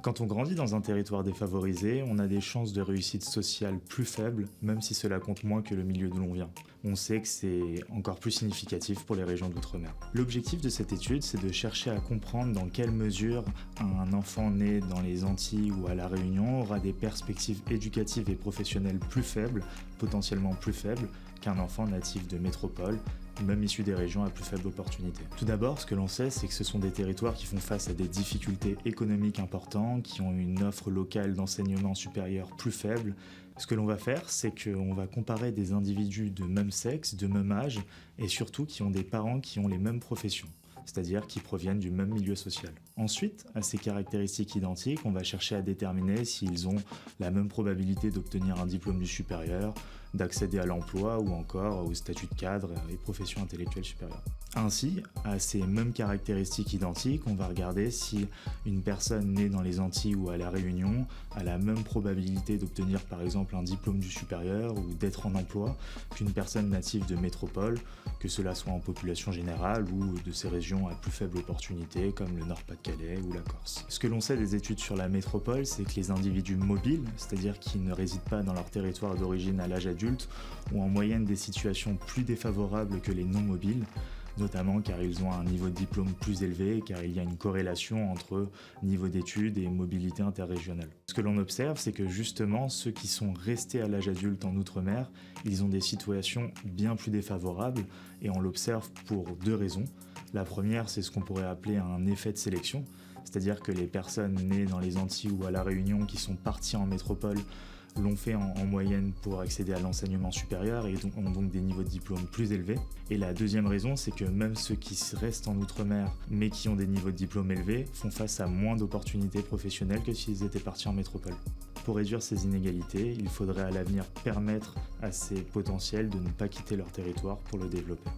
Quand on grandit dans un territoire défavorisé, on a des chances de réussite sociale plus faibles, même si cela compte moins que le milieu d'où l'on vient. On sait que c'est encore plus significatif pour les régions d'outre-mer. L'objectif de cette étude, c'est de chercher à comprendre dans quelle mesure un enfant né dans les Antilles ou à La Réunion aura des perspectives éducatives et professionnelles plus faibles, potentiellement plus faibles, qu'un enfant natif de métropole, même issu des régions à plus faible opportunité. Tout d'abord, ce que l'on sait, c'est que ce sont des territoires qui font face à des difficultés économiques importantes, qui ont une offre locale d'enseignement supérieur plus faible. Ce que l'on va faire, c'est qu'on va comparer des individus de même sexe, de même âge, et surtout qui ont des parents qui ont les mêmes professions, c'est-à-dire qui proviennent du même milieu social. Ensuite, à ces caractéristiques identiques, on va chercher à déterminer s'ils ont la même probabilité d'obtenir un diplôme du supérieur, d'accéder à l'emploi ou encore au statut de cadre et profession intellectuelle supérieure. Ainsi, à ces mêmes caractéristiques identiques, on va regarder si une personne née dans les Antilles ou à La Réunion a la même probabilité d'obtenir par exemple un diplôme du supérieur ou d'être en emploi qu'une personne native de métropole, que cela soit en population générale ou de ces régions à plus faible opportunité comme le Nord-Pas-de-Calais ou la Corse. Ce que l'on sait des études sur la métropole, c'est que les individus mobiles, c'est-à-dire qui ne résident pas dans leur territoire d'origine à l'âge adulte, ont en moyenne des situations plus défavorables que les non-mobiles, notamment car ils ont un niveau de diplôme plus élevé, car il y a une corrélation entre niveau d'études et mobilité interrégionale. Ce que l'on observe, c'est que justement, ceux qui sont restés à l'âge adulte en Outre-mer, ils ont des situations bien plus défavorables, et on l'observe pour deux raisons. La première, c'est ce qu'on pourrait appeler un effet de sélection, c'est-à-dire que les personnes nées dans les Antilles ou à La Réunion qui sont parties en métropole l'ont fait en moyenne pour accéder à l'enseignement supérieur et ont donc des niveaux de diplôme plus élevés. Et la deuxième raison, c'est que même ceux qui restent en Outre-mer mais qui ont des niveaux de diplôme élevés font face à moins d'opportunités professionnelles que s'ils étaient partis en métropole. Pour réduire ces inégalités, il faudrait à l'avenir permettre à ces potentiels de ne pas quitter leur territoire pour le développer.